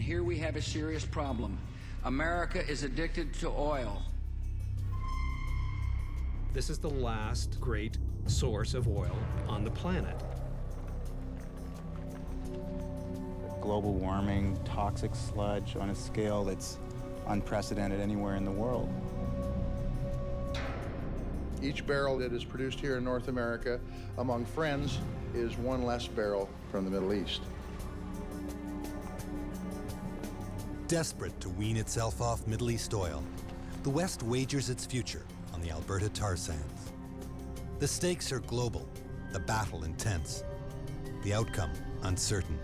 here we have a serious problem. America is addicted to oil. This is the last great source of oil on the planet. Global warming, toxic sludge on a scale that's unprecedented anywhere in the world. Each barrel that is produced here in North America among friends is one less barrel from the Middle East. Desperate to wean itself off Middle East oil, the West wagers its future on the Alberta tar sands. The stakes are global, the battle intense, the outcome uncertain.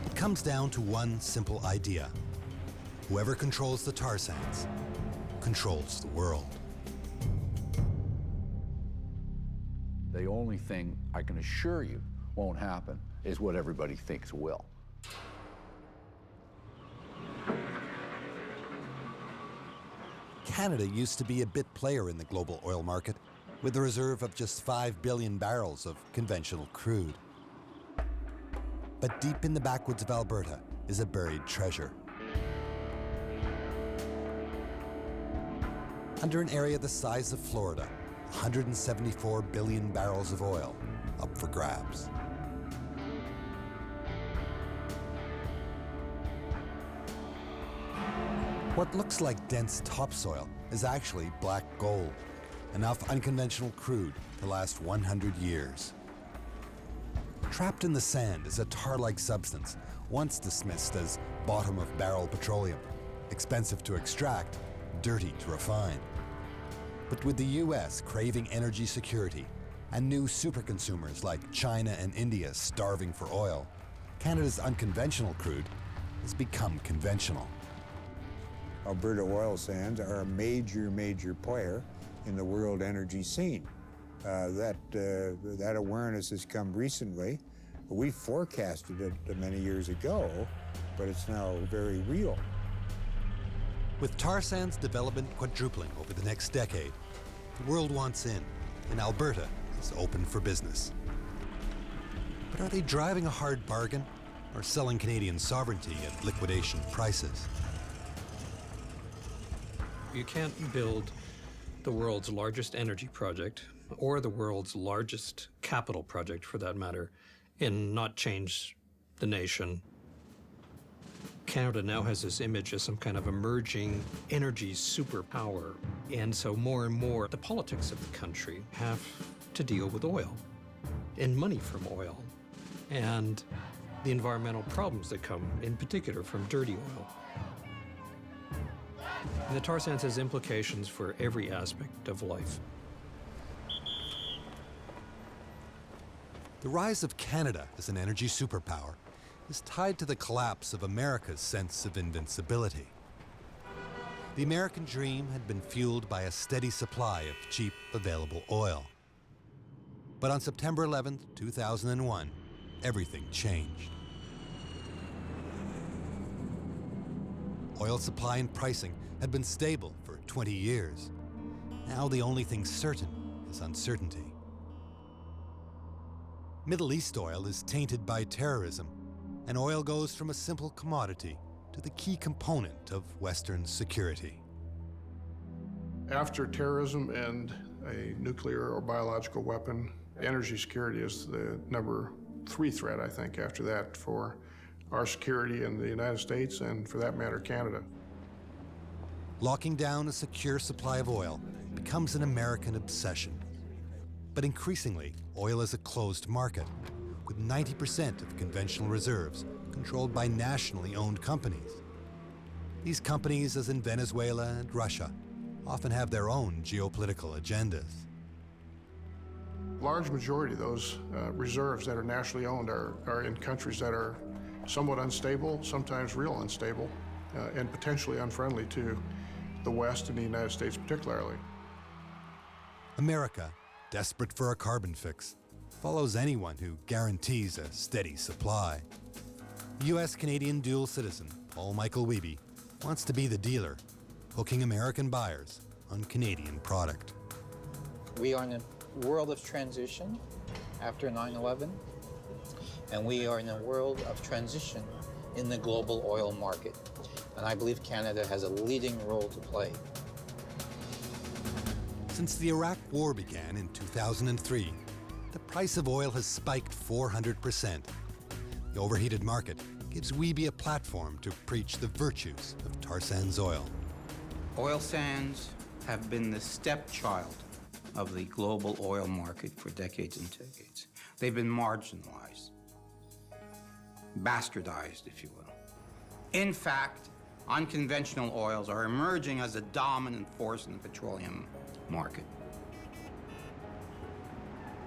It comes down to one simple idea. Whoever controls the tar sands controls the world. The only thing I can assure you won't happen is what everybody thinks will. Canada used to be a bit player in the global oil market with a reserve of just 5 billion barrels of conventional crude. But deep in the backwoods of Alberta is a buried treasure. Under an area the size of Florida, 174 billion barrels of oil up for grabs. What looks like dense topsoil is actually black gold, enough unconventional crude to last 100 years. Trapped in the sand is a tar-like substance, once dismissed as bottom-of-barrel petroleum, expensive to extract, dirty to refine. But with the US craving energy security and new superconsumers like China and India starving for oil, Canada's unconventional crude has become conventional. Alberta oil sands are a major player in the world energy scene. That awareness has come recently. We forecasted it many years ago, but it's now very real. With tar sands development quadrupling over the next decade, the world wants in, and Alberta is open for business. But are they driving a hard bargain or selling Canadian sovereignty at liquidation prices? You can't build the world's largest energy project, or the world's largest capital project for that matter, and not change the nation. Canada now has this image as some kind of emerging energy superpower. And so more and more, the politics of the country have to deal with oil and money from oil and the environmental problems that come, in particular, from dirty oil. And the tar sands has implications for every aspect of life. The rise of Canada as an energy superpower is tied to the collapse of America's sense of invincibility. The American dream had been fueled by a steady supply of cheap, available oil. But on September 11, 2001, everything changed. Oil supply and pricing had been stable for 20 years. Now the only thing certain is uncertainty. Middle East oil is tainted by terrorism, and oil goes from a simple commodity to the key component of Western security. After terrorism and a nuclear or biological weapon, energy security is the number 3 threat, I think, after that for our security in the United States and, for that matter, Canada. Locking down a secure supply of oil becomes an American obsession. But increasingly, oil is a closed market, with 90% of conventional reserves controlled by nationally owned companies. These companies, as in Venezuela and Russia, often have their own geopolitical agendas. Large majority of those reserves that are nationally owned are in countries that are somewhat unstable, sometimes real unstable, and potentially unfriendly to the West and the United States particularly. America, desperate for a carbon fix, follows anyone who guarantees a steady supply. U.S.-Canadian dual citizen Paul Michael Wiebe wants to be the dealer, hooking American buyers on Canadian product. We are in a world of transition after 9/11, and we are in a world of transition in the global oil market. And I believe Canada has a leading role to play. Since the Iraq War began in 2003, the price of oil has spiked 400%. The overheated market gives Weeby a platform to preach the virtues of tar sands oil. Oil sands have been the stepchild of the global oil market for decades and decades. They've been marginalized, bastardized, if you will. In fact, unconventional oils are emerging as a dominant force in the petroleum market.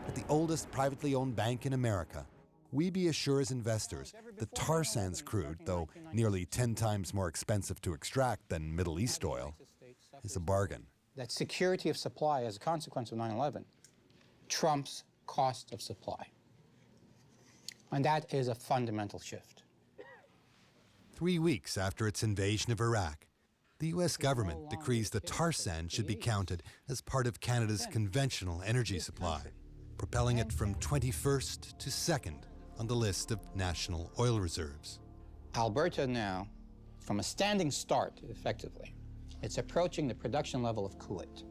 At the oldest privately owned bank in America, Weeby assures investors that tar sands crude, though nearly 10 times more expensive to extract than Middle East oil, is a bargain. That security of supply as a consequence of 9/11 trumps cost of supply. And that is a fundamental shift. 3 weeks after its invasion of Iraq, the U.S. government decrees that tar sand should be counted as part of Canada's conventional energy supply, propelling it from 21st to 2nd on the list of national oil reserves. Alberta now, from a standing start, effectively, it's approaching the production level of Kuwait.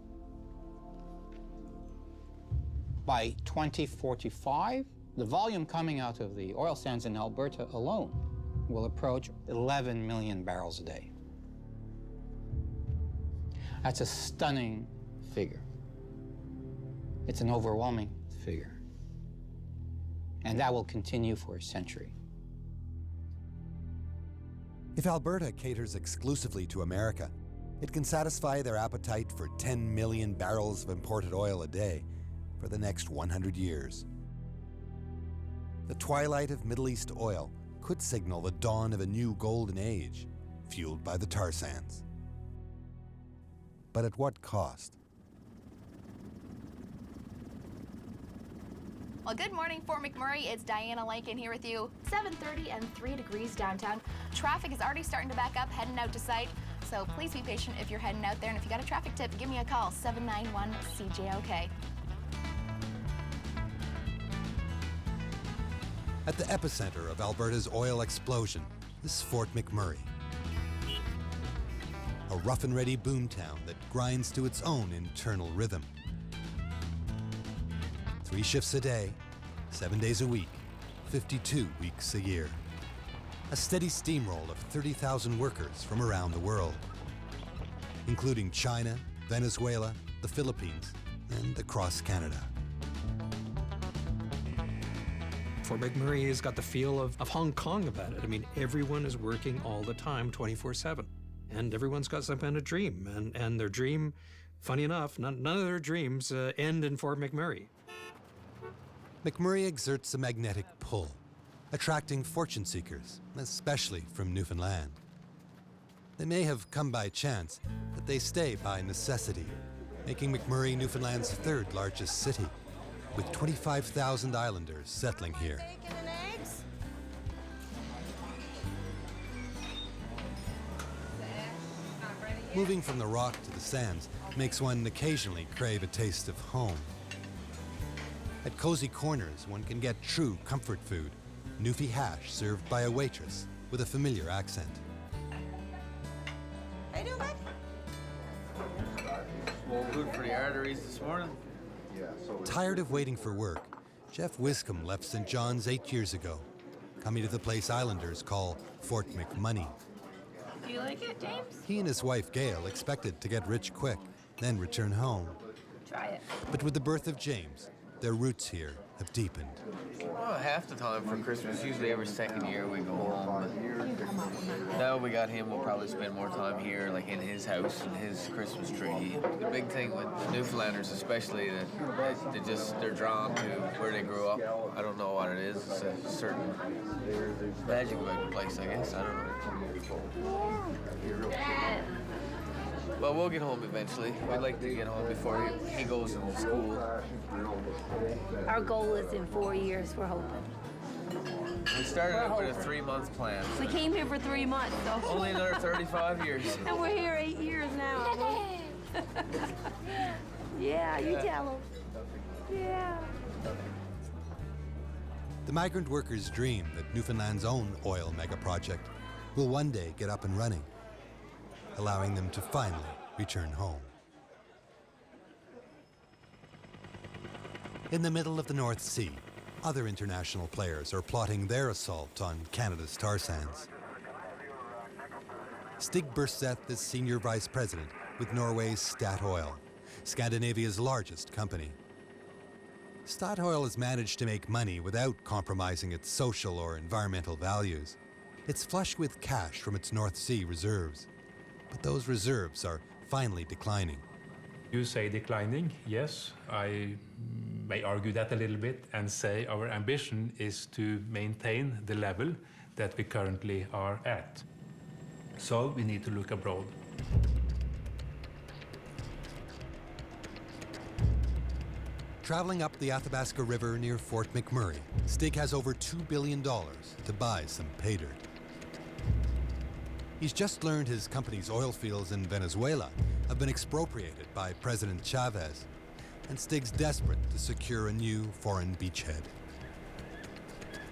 By 2045, the volume coming out of the oil sands in Alberta alone will approach 11 million barrels a day. That's a stunning figure. It's an overwhelming figure. And that will continue for a century. If Alberta caters exclusively to America, it can satisfy their appetite for 10 million barrels of imported oil a day for the next 100 years. The twilight of Middle East oil could signal the dawn of a new golden age, fueled by the tar sands. But at what cost? Well, good morning, Fort McMurray. It's Diana Lankin here with you. 7:30 and 3 degrees downtown. Traffic is already starting to back up, heading out to site. So please be patient if you're heading out there. And if you got a traffic tip, give me a call, 791-CJOK. At the epicenter of Alberta's oil explosion is Fort McMurray, a rough and ready boomtown that grinds to its own internal rhythm. 3 shifts a day, 7 days a week, 52 weeks a year. A steady steamroll of 30,000 workers from around the world, including China, Venezuela, the Philippines, and across Canada. Fort McMurray has got the feel of Hong Kong about it. I mean, everyone is working all the time, 24/7. And everyone's got some kind of dream. And their dream, funny enough, none of their dreams end in Fort McMurray. McMurray exerts a magnetic pull, attracting fortune seekers, especially from Newfoundland. They may have come by chance, but they stay by necessity, making McMurray Newfoundland's 3rd largest city, with 25,000 islanders settling here. Moving from the rock to the sands makes one occasionally crave a taste of home. At Cozy Corners, one can get true comfort food, Newfie hash served by a waitress with a familiar accent. How you doing, bud? More good for the arteries this morning. Tired of waiting for work, Jeff Wiscombe left St. John's 8 years ago, coming to the place Islanders call Fort McMoney. Do you like it, James? He and his wife Gail expected to get rich quick, then return home. Try it. But with the birth of James, their roots here have deepened. Well, half the time for Christmas, usually every second year we go home. But now we got him, we'll probably spend more time here, like in his house and his Christmas tree. The big thing with Newfoundlanders especially, that they're drawn to where they grew up. I don't know what it is. It's a certain magic about the place, I guess. I don't know. Well, we'll get home eventually. We'd like to get home before he goes into school. Our goal is in 4 years, we're hoping. We started out with a 3-month plan. We came here for 3 months, so. Only another 35 years. And we're here 8 years now. Yeah, you tell them. Yeah. The migrant workers dream that Newfoundland's own oil mega project will one day get up and running, allowing them to finally return home. In the middle of the North Sea, other international players are plotting their assault on Canada's tar sands. Stig Burseth is Senior Vice President with Norway's Statoil, Scandinavia's largest company. Statoil has managed to make money without compromising its social or environmental values. It's flush with cash from its North Sea reserves, but those reserves are finally declining. You say declining, yes. I may argue that a little bit and say our ambition is to maintain the level that we currently are at. So we need to look abroad. Traveling up the Athabasca River near Fort McMurray, Stig has over $2 billion to buy some pay dirt. He's just learned his company's oil fields in Venezuela have been expropriated by President Chavez, and Stig's desperate to secure a new foreign beachhead.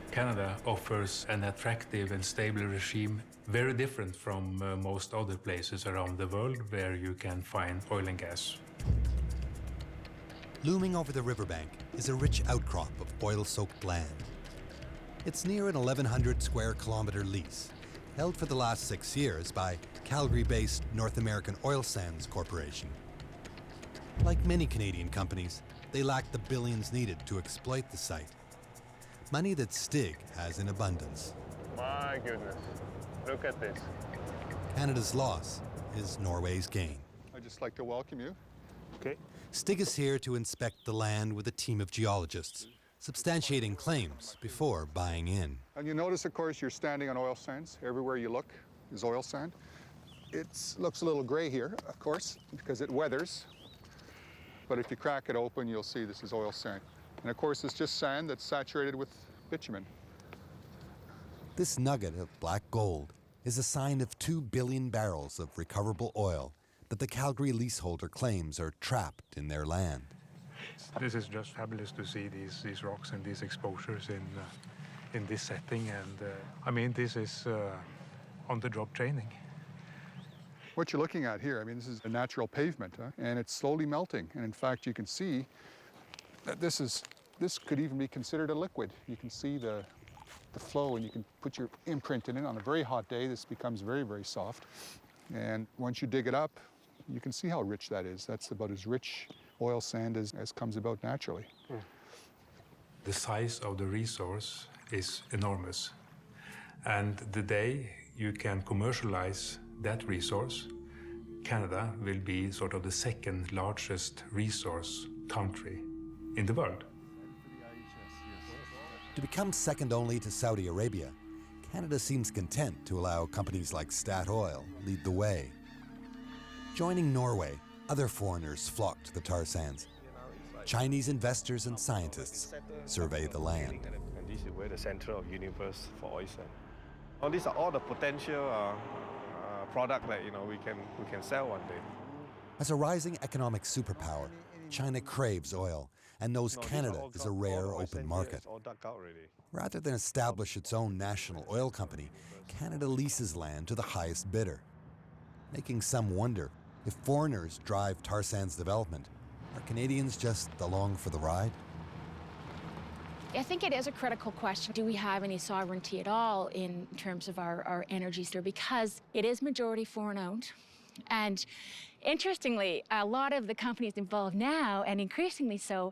Canada offers an attractive and stable regime very different from most other places around the world where you can find oil and gas. Looming over the riverbank is a rich outcrop of oil-soaked land. It's near an 1,100 square kilometer lease, held for the last 6 years by Calgary-based North American Oil Sands Corporation. Like many Canadian companies, they lack the billions needed to exploit the site. Money that Stig has in abundance. My goodness, look at this. Canada's loss is Norway's gain. I'd just like to welcome you. Okay. Stig is here to inspect the land with a team of geologists, substantiating claims before buying in. And you notice, of course, you're standing on oil sands. Everywhere you look is oil sand. It looks a little gray here, of course, because it weathers. But if you crack it open, you'll see this is oil sand. And of course, it's just sand that's saturated with bitumen. This nugget of black gold is a sign of 2 billion barrels of recoverable oil that the Calgary leaseholder claims are trapped in their land. This is just fabulous to see these rocks and these exposures in this setting. And I mean, this is on-the-job training. What you're looking at here, I mean, this is a natural pavement, and it's slowly melting. And in fact, you can see that this could even be considered a liquid. You can see the flow, and you can put your imprint in it. On a very hot day, this becomes very, very soft. And once you dig it up, you can see how rich that is. That's about as rich oil sand as comes about naturally. The size of the resource is enormous. And the day you can commercialize that resource, Canada will be sort of the second largest resource country in the world. To become second only to Saudi Arabia, Canada seems content to allow companies like Statoil lead the way. Joining Norway, other foreigners flock to the tar sands. Chinese investors and scientists survey the land. And this is where the center of universe for oil sand. Well, these are all the potential product that we can sell one day. As a rising economic superpower, China craves oil and knows Canada is a rare open market. Rather than establish its own national oil company, Canada leases land to the highest bidder, making some wonder if foreigners drive tar sands development. Are Canadians just along for the ride? I think it is a critical question. Do we have any sovereignty at all in terms of our energy sector? Because it is majority foreign-owned. And interestingly, a lot of the companies involved now, and increasingly so,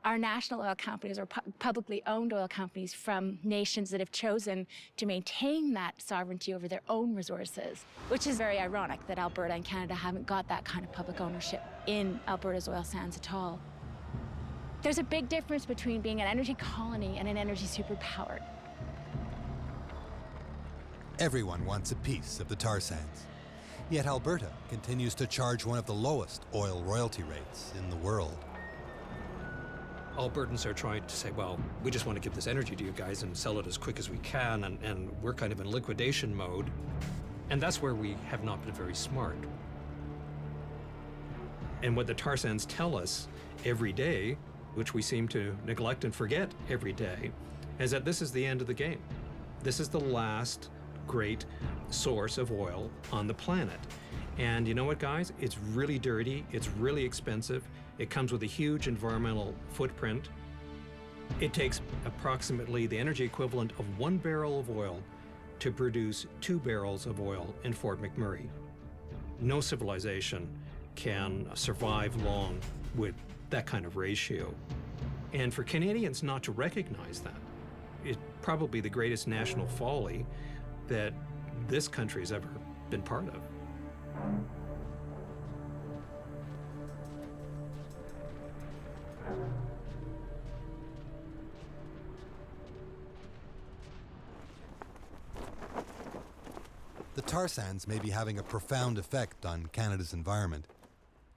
are national oil companies or publicly owned oil companies from nations that have chosen to maintain that sovereignty over their own resources, which is very ironic that Alberta and Canada haven't got that kind of public ownership in Alberta's oil sands at all. There's a big difference between being an energy colony and an energy superpower. Everyone wants a piece of the tar sands. Yet Alberta continues to charge one of the lowest oil royalty rates in the world. Albertans are trying to say, well, we just want to give this energy to you guys and sell it as quick as we can, and we're kind of in liquidation mode. And that's where we have not been very smart. And what the tar sands tell us every day, which we seem to neglect and forget every day, is that this is the end of the game. This is the last great source of oil on the planet. And you know what, guys? It's really dirty, it's really expensive, it comes with a huge environmental footprint. It takes approximately the energy equivalent of 1 barrel of oil to produce 2 barrels of oil in Fort McMurray. No civilization can survive long with that kind of ratio. And for Canadians not to recognize that is probably the greatest national folly that this country has ever been part of. The tar sands may be having a profound effect on Canada's environment,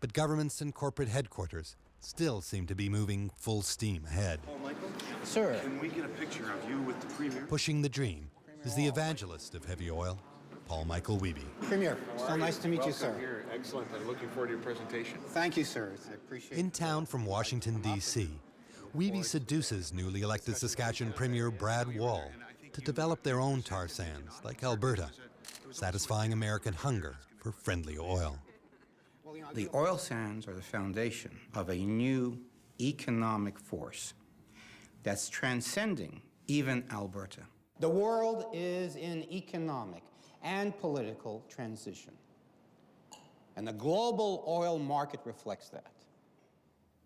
but governments and corporate headquarters still seem to be moving full steam ahead. Paul Michael? Sir. Can we get a picture of you with the Premier? Pushing the dream is the evangelist of heavy oil, Paul Michael Wiebe. Premier, so nice to meet you, sir. Here. Excellent. I'm looking forward to your presentation. Thank you, sir. I appreciate it. In town from Washington, D.C., Wiebe seduces newly elected Saskatchewan Premier Brad Wall to develop their own tar sands, like Alberta, satisfying American hunger for friendly oil. The oil sands are the foundation of a new economic force that's transcending even Alberta. The world is in economic and political transition, and the global oil market reflects that.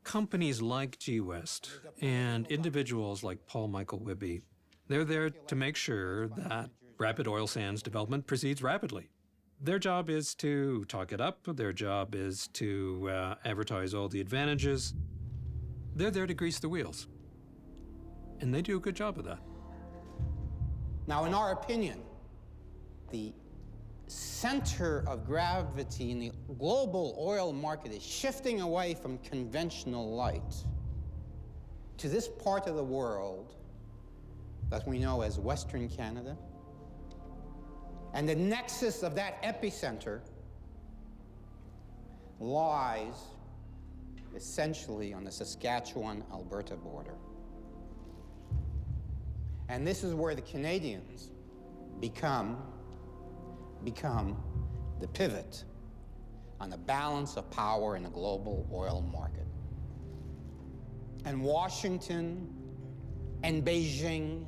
Companies like G-West and individuals like Paul Michael Wiebe, they're there to make sure that rapid oil sands development proceeds rapidly. Their job is to talk it up. Their job is to advertise all the advantages. They're there to grease the wheels. And they do a good job of that. Now, in our opinion, the center of gravity in the global oil market is shifting away from conventional light to this part of the world that we know as Western Canada. And the nexus of that epicenter lies essentially on the Saskatchewan-Alberta border. And this is where the Canadians become the pivot on the balance of power in the global oil market. And Washington and Beijing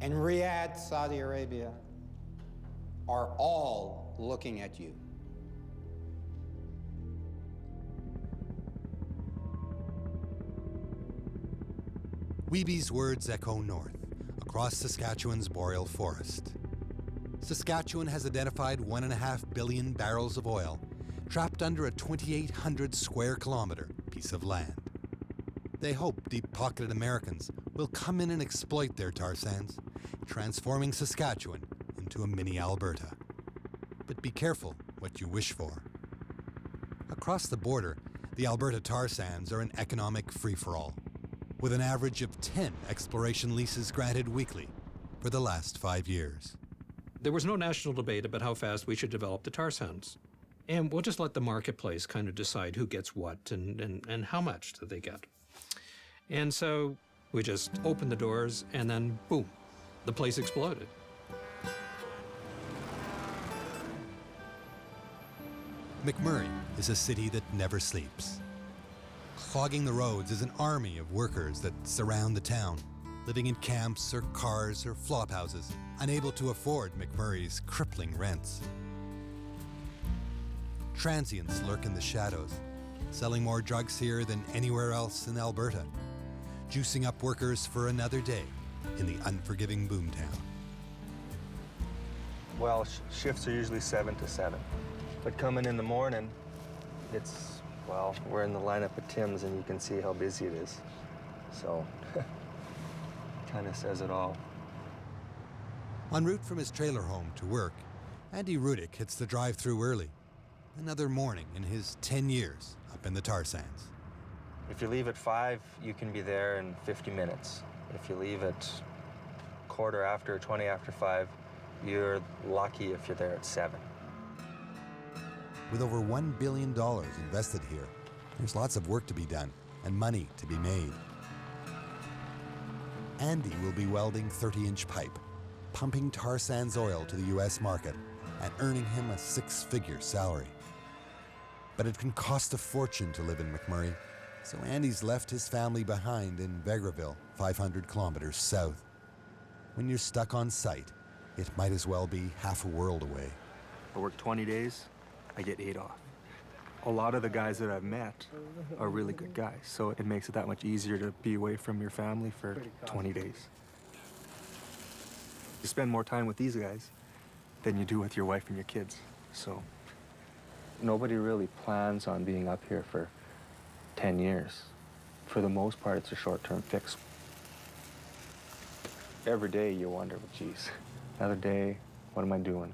and Riyadh, Saudi Arabia, are all looking at you. Wiebe's words echo north, across Saskatchewan's boreal forest. Saskatchewan has identified 1.5 billion barrels of oil trapped under a 2,800 square kilometer piece of land. They hope deep-pocketed Americans will come in and exploit their tar sands, transforming Saskatchewan into a mini Alberta. But be careful what you wish for. Across the border, the Alberta tar sands are an economic free-for-all, with an average of 10 exploration leases granted weekly for the last 5 years. There was no national debate about how fast we should develop the tar sands. And we'll just let the marketplace kind of decide who gets what and how much do they get. And so we just opened the doors and then boom, the place exploded. McMurray is a city that never sleeps. Clogging the roads is an army of workers that surround the town, living in camps or cars or flop houses, unable to afford McMurray's crippling rents. Transients lurk in the shadows, selling more drugs here than anywhere else in Alberta, juicing up workers for another day in the unforgiving boomtown. Well, shifts are usually 7 to 7. But coming in the morning, it's, well, we're in the lineup at Tim's and you can see how busy it is. So, kind of says it all. En route from his trailer home to work, Andy Rudick hits the drive-thru early. Another morning in his 10 years up in the tar sands. If you leave at 5, you can be there in 50 minutes. If you leave at quarter after, 20 after 5, you're lucky if you're there at 7. With over $1 billion invested here, there's lots of work to be done and money to be made. Andy will be welding 30-inch pipe, pumping tar sands oil to the US market, and earning him a 6-figure salary. But it can cost a fortune to live in McMurray, so Andy's left his family behind in Vegreville, 500 kilometers south. When you're stuck on site, it might as well be half a world away. I work 20 days, I get 8 off. A lot of the guys that I've met are really good guys, so it makes it that much easier to be away from your family for 20 days. You spend more time with these guys than you do with your wife and your kids, so. Nobody really plans on being up here for 10 years. For the most part, it's a short-term fix. Every day you wonder, well, geez, another day, what am I doing?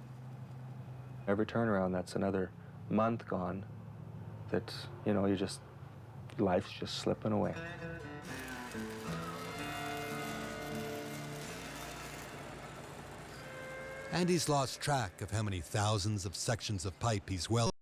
Every turnaround, that's another month gone that, you know, life's just slipping away. Andy's lost track of how many thousands of sections of pipe he's welded